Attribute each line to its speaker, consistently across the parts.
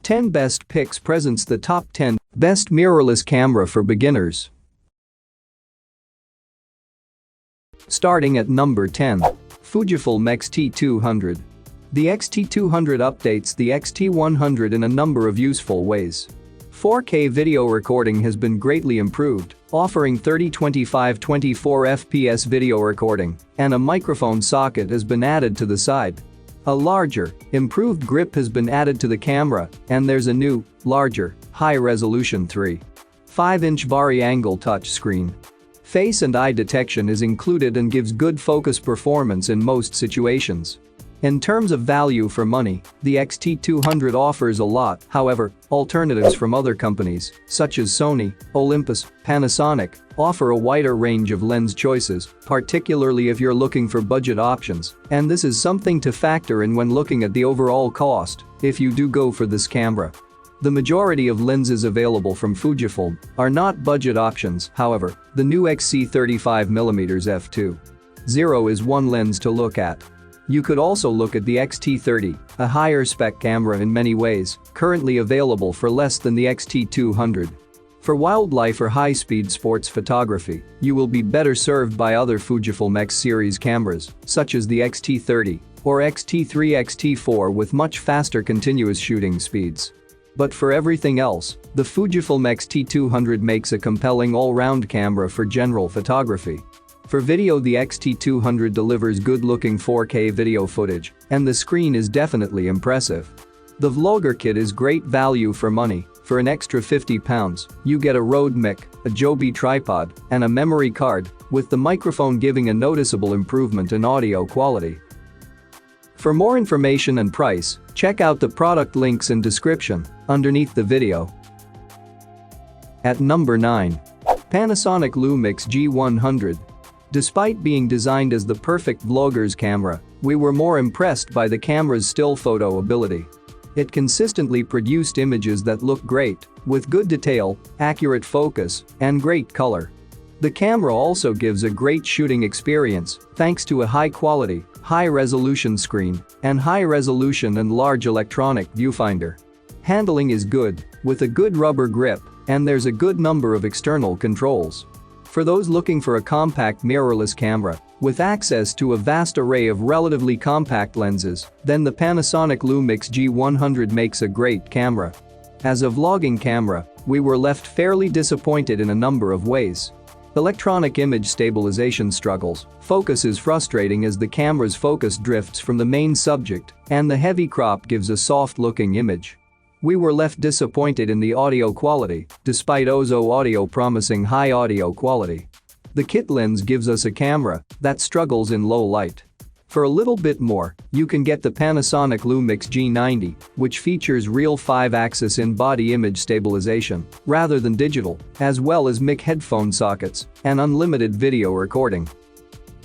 Speaker 1: Ten Best Picks presents the top 10 best mirrorless camera for beginners. Starting at number 10. FUJIFILM X-T200. The X-T200 updates the X-T100 in a number of useful ways. 4K video recording has been greatly improved, offering 30-25-24 fps video recording, and a microphone socket has been added to the side. A larger, improved grip has been added to the camera, and there's a new, larger, high-resolution 3.5-inch vari-angle touchscreen. Face and eye detection is included and gives good focus performance in most situations. In terms of value for money, the X-T200 offers a lot. However, alternatives from other companies, such as Sony, Olympus, Panasonic, offer a wider range of lens choices, particularly if you're looking for budget options, and this is something to factor in when looking at the overall cost if you do go for this camera. The majority of lenses available from Fujifilm are not budget options. However, the new XC35mm f2.0 is one lens to look at. You could also look at the X-T30, a higher spec camera in many ways, currently available for less than the X-T200. For wildlife or high-speed sports photography, you will be better served by other Fujifilm X series cameras, such as the X-T30 or X-T3, X-T4 with much faster continuous shooting speeds. But for everything else, the Fujifilm X-T200 makes a compelling all-round camera for general photography. For video, the X-T200 delivers good-looking 4K video footage, and the screen is definitely impressive. The Vlogger kit is great value for money. For an extra £50, you get a Rode mic, a Joby tripod, and a memory card, with the microphone giving a noticeable improvement in audio quality. For more information and price, check out the product links in description underneath the video. At number 9. Panasonic LUMIX G100. Despite being designed as the perfect vlogger's camera, we were more impressed by the camera's still photo ability. It consistently produced images that look great, with good detail, accurate focus, and great color. The camera also gives a great shooting experience thanks to a high-quality, high-resolution screen and high-resolution and large electronic viewfinder. Handling is good, with a good rubber grip, and there's a good number of external controls. For those looking for a compact mirrorless camera with access to a vast array of relatively compact lenses, then the Panasonic LUMIX G100 makes a great camera. As a vlogging camera, we were left fairly disappointed in a number of ways. Electronic image stabilization struggles, focus is frustrating as the camera's focus drifts from the main subject, and the heavy crop gives a soft-looking image. We were left disappointed in the audio quality, despite Ozo Audio promising high audio quality. The kit lens gives us a camera that struggles in low light. For a little bit more, you can get the Panasonic LUMIX G90, which features real 5-axis in-body image stabilization rather than digital, as well as mic headphone sockets and unlimited video recording.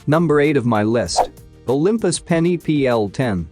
Speaker 1: Number 8 of my list. Olympus PEN E PL9.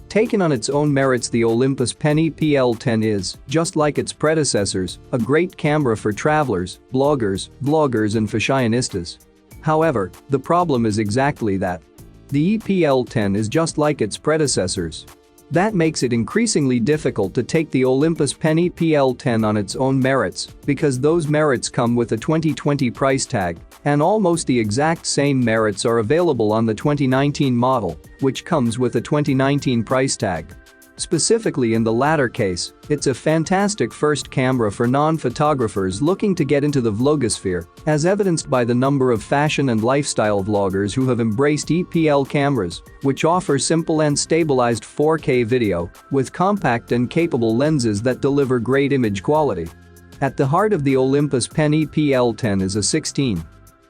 Speaker 1: Taken on its own merits, the Olympus PEN E PL9 is, just like its predecessors, a great camera for travelers, bloggers, vloggers and fashionistas. However, the problem is exactly that. The EPL10 is just like its predecessors. That makes it increasingly difficult to take the Olympus PEN E PL9 on its own merits, because those merits come with a 2020 price tag, and almost the exact same merits are available on the 2019 model, which comes with a 2019 price tag. Specifically in the latter case, it's a fantastic first camera for non-photographers looking to get into the vlogosphere, as evidenced by the number of fashion and lifestyle vloggers who have embraced EPL cameras, which offer simple and stabilized 4K video with compact and capable lenses that deliver great image quality. At the heart of the Olympus PEN E PL9 is a 16.1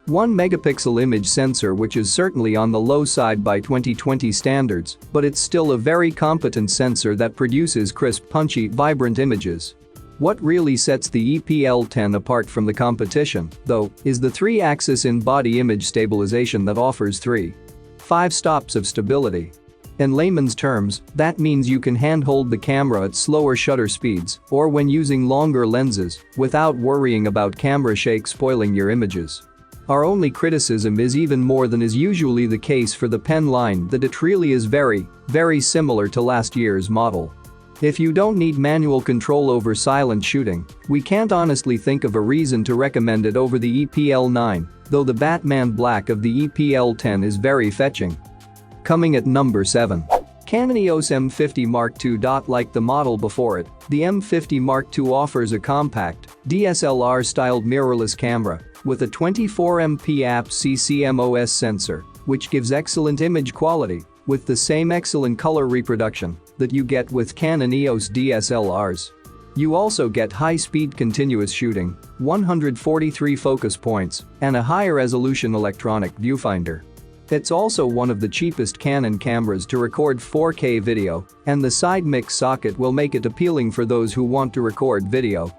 Speaker 1: megapixel image sensor, which is certainly on the low side by 2020 standards, but it's still a very competent sensor that produces crisp, punchy, vibrant images. What really sets the EPL10 apart from the competition, though, is the 3-axis in-body image stabilization that offers 3.5 stops of stability. In layman's terms, that means you can handhold the camera at slower shutter speeds or when using longer lenses without worrying about camera shake spoiling your images. Our only criticism is even more than is usually the case for the pen line that it really is very similar to last year's model. If you don't need manual control over silent shooting, we can't honestly think of a reason to recommend it over the EPL9, though the Batman Black of the EPL10 is very fetching. Coming at number 7. Canon EOS M50 Mark II. Like the model before it, the M50 Mark II offers a compact, DSLR-styled mirrorless camera with a 24MP APS-C CMOS sensor, which gives excellent image quality with the same excellent color reproduction that you get with Canon EOS DSLRs. You also get high-speed continuous shooting, 143 focus points, and a high-resolution electronic viewfinder. It's also one of the cheapest Canon cameras to record 4K video, and the side mix socket will make it appealing for those who want to record video.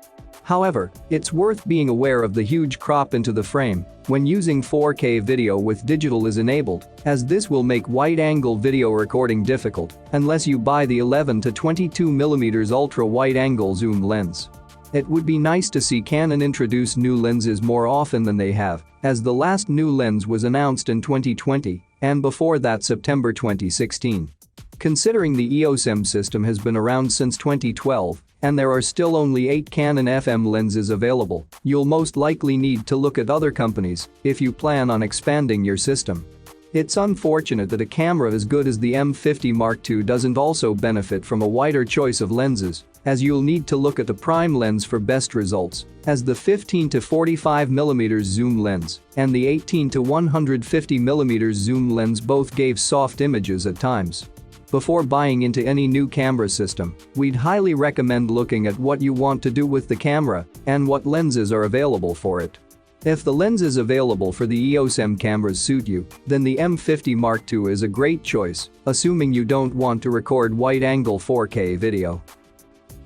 Speaker 1: However, it's worth being aware of the huge crop into the frame when using 4K video with digital is enabled, as this will make wide-angle video recording difficult unless you buy the 11 to 22mm ultra-wide-angle zoom lens. It would be nice to see Canon introduce new lenses more often than they have, as the last new lens was announced in 2020 and before that September 2016. Considering the EOS M system has been around since 2012 and there are still only 8 Canon FM lenses available, you'll most likely need to look at other companies if you plan on expanding your system. It's unfortunate that a camera as good as the M50 Mark II doesn't also benefit from a wider choice of lenses, as you'll need to look at the prime lens for best results, as the 15 to 45mm zoom lens and the 18 to 150mm zoom lens both gave soft images at times. Before buying into any new camera system, we'd highly recommend looking at what you want to do with the camera and what lenses are available for it. If the lenses available for the EOS M cameras suit you, then the M50 Mark II is a great choice, assuming you don't want to record wide-angle 4K video.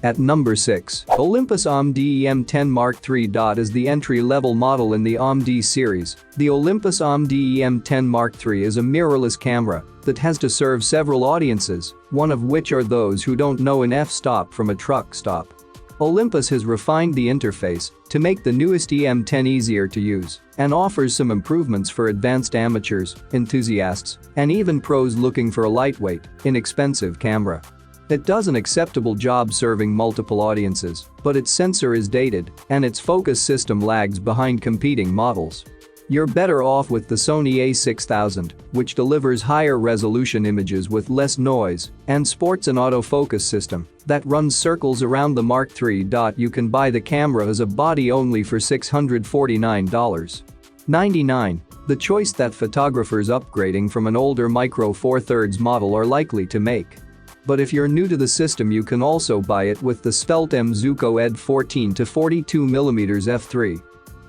Speaker 1: At number 6, Olympus OMD EM10 Mark III. Is the entry-level model in the OMD series. The Olympus OMD EM10 Mark III is a mirrorless camera that has to serve several audiences, one of which are those who don't know an f-stop from a truck stop. Olympus has refined the interface to make the newest EM10 easier to use and offers some improvements for advanced amateurs, enthusiasts, and even pros looking for a lightweight, inexpensive camera. It does an acceptable job serving multiple audiences, but its sensor is dated and its focus system lags behind competing models. You're better off with the Sony a6000, which delivers higher resolution images with less noise and sports an autofocus system that runs circles around the Mark III. You can buy the camera as a body only for $649.99, the choice that photographers upgrading from an older Micro Four Thirds model are likely to make. But if you're new to the system, you can also buy it with the Svelte M Zuiko ED 14 to 42mm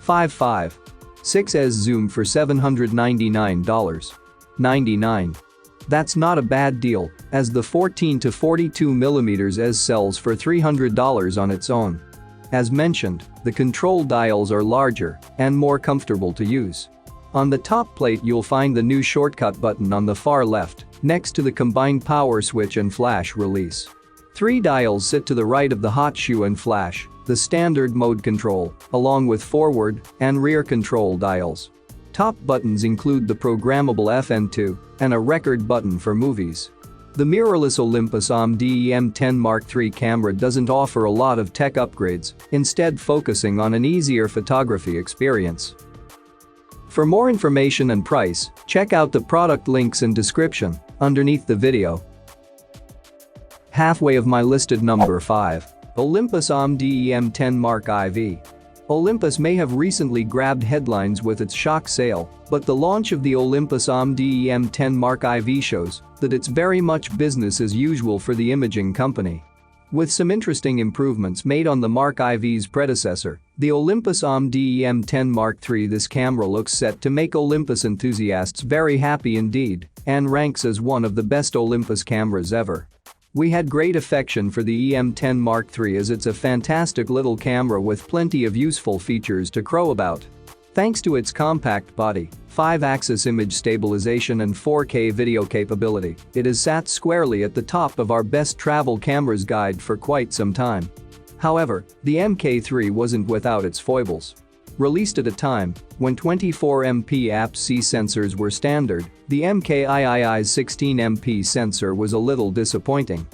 Speaker 1: f3.55 6S zoom for $799.99. That's not a bad deal, as the 14 to 42mm ES sells for $300 on its own. As mentioned, the control dials are larger and more comfortable to use. On the top plate you'll find the new shortcut button on the far left, next to the combined power switch and flash release. 3 dials sit to the right of the hot shoe and flash, the standard mode control, along with forward and rear control dials. Top buttons include the programmable FN2 and a record button for movies. The mirrorless Olympus OMD EM10 Mark III camera doesn't offer a lot of tech upgrades, instead focusing on an easier photography experience. For more information and price, check out the product links in description underneath the video. Halfway of my listed number 5. Olympus OMD EM10 Mark IV. Olympus may have recently grabbed headlines with its shock sale, but the launch of the Olympus OMD EM10 Mark IV shows that it's very much business as usual for the imaging company. With some interesting improvements made on the Mark IV's predecessor, the Olympus OMD EM10 Mark III, this camera looks set to make Olympus enthusiasts very happy indeed and ranks as one of the best Olympus cameras ever. We had great affection for the EM10 Mark III as it's a fantastic little camera with plenty of useful features to crow about. Thanks to its compact body, 5-axis image stabilization and 4K video capability, it has sat squarely at the top of our best travel cameras guide for quite some time. However, the MK3 wasn't without its foibles. Released at a time when 24MP APS-C sensors were standard, the MKII's 16MP sensor was a little disappointing.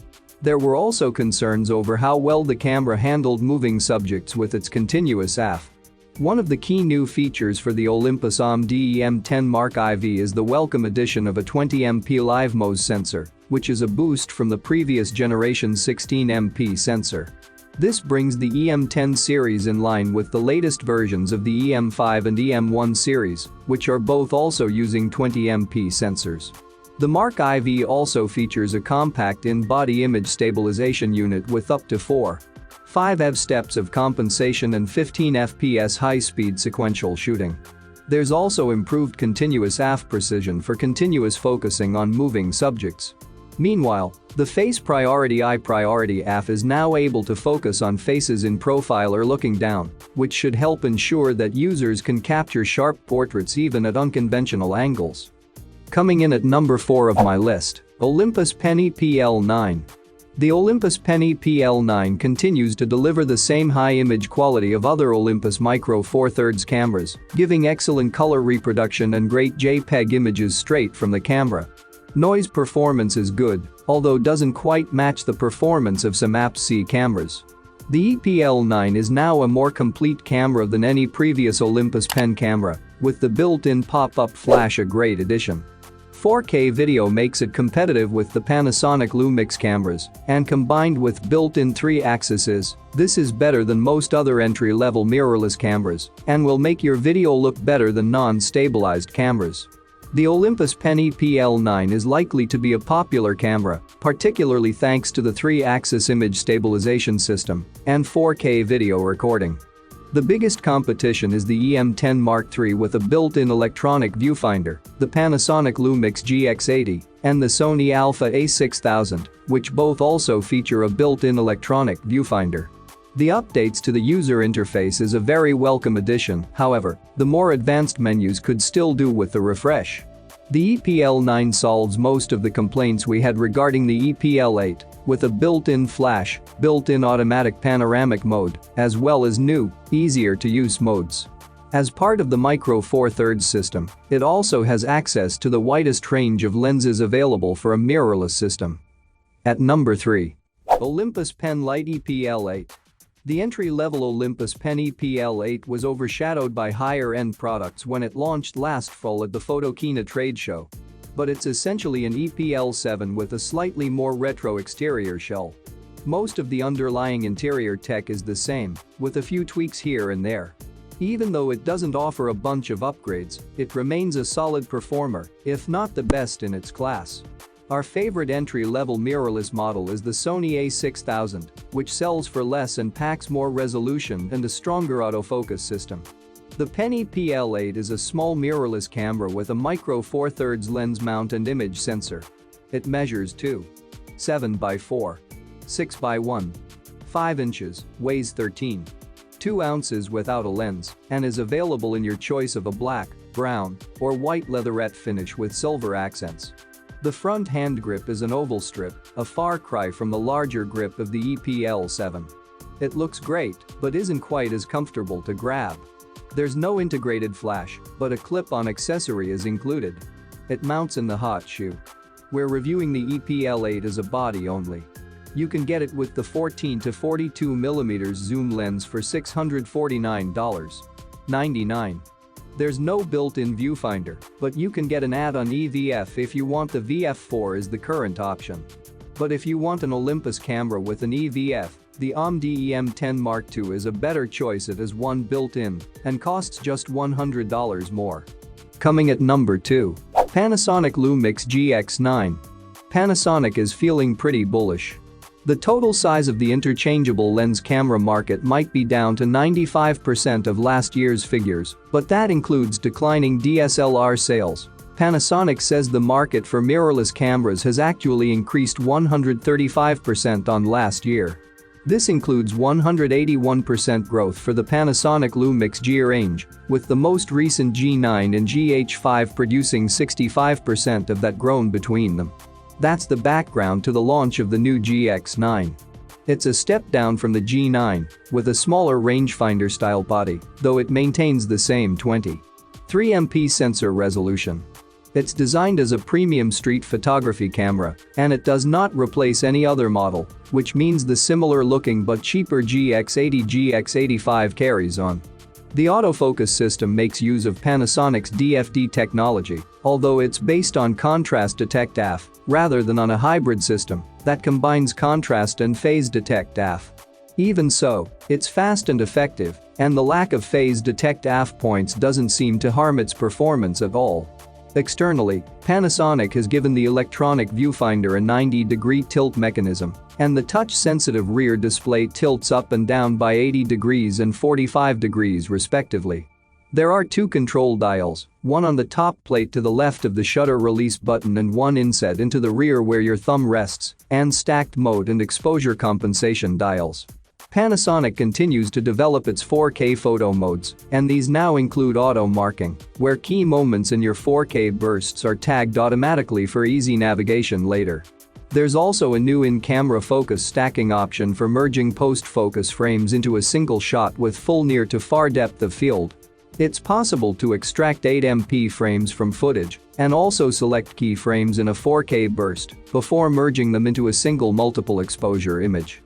Speaker 1: There were also concerns over how well the camera handled moving subjects with its continuous AF. One of the key new features for the Olympus PEN Mark IV is the welcome addition of a 20MP live MOS sensor, which is a boost from the previous generation 16MP sensor. This brings the EM10 series in line with the latest versions of the EM5 and EM1 series, which are both also using 20MP sensors. The Mark IV also features a compact in-body image stabilization unit with up to 4.5 EV steps of compensation and 15 FPS high-speed sequential shooting. There's also improved continuous AF precision for continuous focusing on moving subjects. Meanwhile, the Face Priority Eye Priority AF is now able to focus on faces in profile or looking down, which should help ensure that users can capture sharp portraits even at unconventional angles. Coming in at number 4 of my list, Olympus PEN E PL9. The Olympus PEN E PL9 continues to deliver the same high image quality of other Olympus Micro Four Thirds cameras, giving excellent color reproduction and great JPEG images straight from the camera. Noise performance is good, although doesn't quite match the performance of some APS-C cameras. The EPL9 is now a more complete camera than any previous Olympus PEN camera, with the built-in pop-up flash a great addition. 4K video makes it competitive with the Panasonic LUMIX cameras, and combined with built-in 3-axis, this is better than most other entry-level mirrorless cameras and will make your video look better than non-stabilized cameras. The Olympus PEN E PL9 is likely to be a popular camera, particularly thanks to the 3-axis image stabilization system and 4K video recording. The biggest competition is the EM10 Mark III with a built-in electronic viewfinder, the Panasonic LUMIX GX80, and the Sony Alpha A6000, which both also feature a built-in electronic viewfinder. The updates to the user interface is a very welcome addition, however, the more advanced menus could still do with the refresh. The EPL9 solves most of the complaints we had regarding the EPL8, with a built-in flash, built-in automatic panoramic mode, as well as new, easier-to-use modes. As part of the Micro Four Thirds system, it also has access to the widest range of lenses available for a mirrorless system. At number 3. Olympus PEN Lite EPL8. The entry-level Olympus PEN EPL8 was overshadowed by higher-end products when it launched last fall at the Photokina trade show. But it's essentially an EPL7 with a slightly more retro exterior shell. Most of the underlying interior tech is the same, with a few tweaks here and there. Even though it doesn't offer a bunch of upgrades, it remains a solid performer, if not the best in its class. Our favorite entry-level mirrorless model is the Sony A6000, which sells for less and packs more resolution and a stronger autofocus system. The PEN EPL8 is a small mirrorless camera with a Micro Four Thirds lens mount and image sensor. It measures 2.7 by 4.6 by 1.5 inches, weighs 13.2 ounces without a lens, and is available in your choice of a black, brown, or white leatherette finish with silver accents. The front hand grip is an oval strip, a far cry from the larger grip of the EPL7. It looks great, but isn't quite as comfortable to grab. There's no integrated flash, but a clip-on accessory is included. It mounts in the hot shoe. We're reviewing the EPL8 as a body only. You can get it with the 14 to 42mm zoom lens for $649.99. There's no built-in viewfinder, but you can get an add-on EVF if you want. The VF4 is the current option. But if you want an Olympus camera with an EVF, the OMD EM10 Mark II is a better choice. It has one built-in and costs just $100 more. Coming at number 2. Panasonic LUMIX GX9. Panasonic is feeling pretty bullish. The total size of the interchangeable lens camera market might be down to 95% of last year's figures, but that includes declining DSLR sales. Panasonic says the market for mirrorless cameras has actually increased 135% on last year. This includes 181% growth for the Panasonic LUMIX G range, with the most recent G9 and GH5 producing 65% of that growth between them. That's the background to the launch of the new GX9. It's a step down from the G9, with a smaller rangefinder-style body, though it maintains the same 23MP sensor resolution. It's designed as a premium street photography camera, and it does not replace any other model, which means the similar-looking but cheaper GX80 GX85 carries on. The autofocus system makes use of Panasonic's DFD technology, although it's based on contrast detect AF rather than on a hybrid system that combines contrast and phase detect AF. Even so, it's fast and effective, and the lack of phase detect AF points doesn't seem to harm its performance at all. Externally, Panasonic has given the electronic viewfinder a 90-degree tilt mechanism, and the touch-sensitive rear display tilts up and down by 80 degrees and 45 degrees respectively. There are two control dials, one on the top plate to the left of the shutter release button and one inset into the rear where your thumb rests, and stacked mode and exposure compensation dials. Panasonic continues to develop its 4K photo modes, and these now include auto marking, where key moments in your 4K bursts are tagged automatically for easy navigation later. There's also a new in-camera focus stacking option for merging post-focus frames into a single shot with full near to far depth of field. It's possible to extract 8MP frames from footage and also select key frames in a 4K burst before merging them into a single multiple exposure image.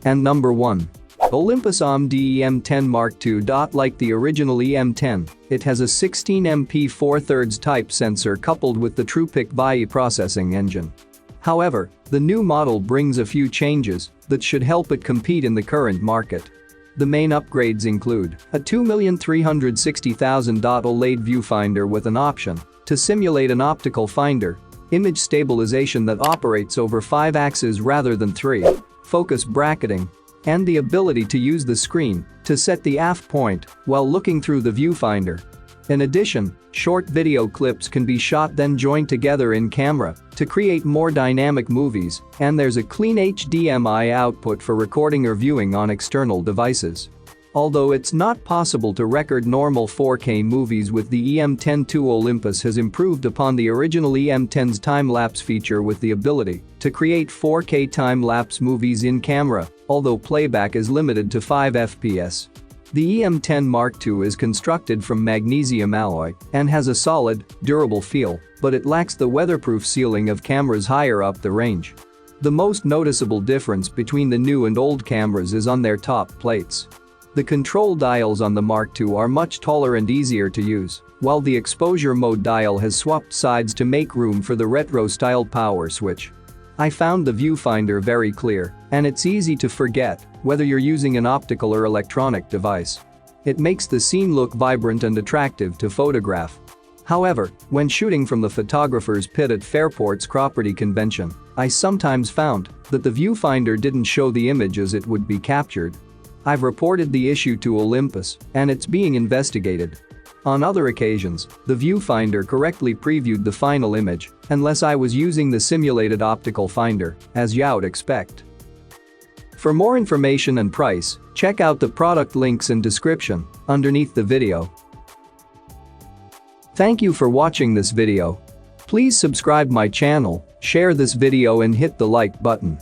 Speaker 1: And number 1. Olympus PEN E M10 Mark II. Like the original EM10, it has a 16MP 4/3 type sensor coupled with the TruePic BAE processing engine. However, the new model brings a few changes that should help it compete in the current market. The main upgrades include a 2,360,000 OLED viewfinder with an option to simulate an optical finder, image stabilization that operates over 5 axes rather than 3, focus bracketing, and the ability to use the screen to set the AF point while looking through the viewfinder. In addition, short video clips can be shot then joined together in camera to create more dynamic movies, and there's a clean HDMI output for recording or viewing on external devices. Although it's not possible to record normal 4K movies with the EM10, Olympus has improved upon the original EM10's time-lapse feature with the ability to create 4K time-lapse movies in camera, although playback is limited to 5 FPS. The EM10 Mark II is constructed from magnesium alloy and has a solid, durable feel, but it lacks the weatherproof sealing of cameras higher up the range. The most noticeable difference between the new and old cameras is on their top plates. The control dials on the Mark II are much taller and easier to use, while the exposure mode dial has swapped sides to make room for the retro-style power switch. I found the viewfinder very clear, and it's easy to forget whether you're using an optical or electronic device. It makes the scene look vibrant and attractive to photograph. However, when shooting from the photographer's pit at Fairport's Property Convention, I sometimes found that the viewfinder didn't show the images it would be captured. I've reported the issue to Olympus, and it's being investigated. On other occasions, the viewfinder correctly previewed the final image, unless I was using the simulated optical finder, as you'd expect. For more information and price, check out the product links in description underneath the video. Thank you for watching this video. Please subscribe my channel, share this video and hit the like button.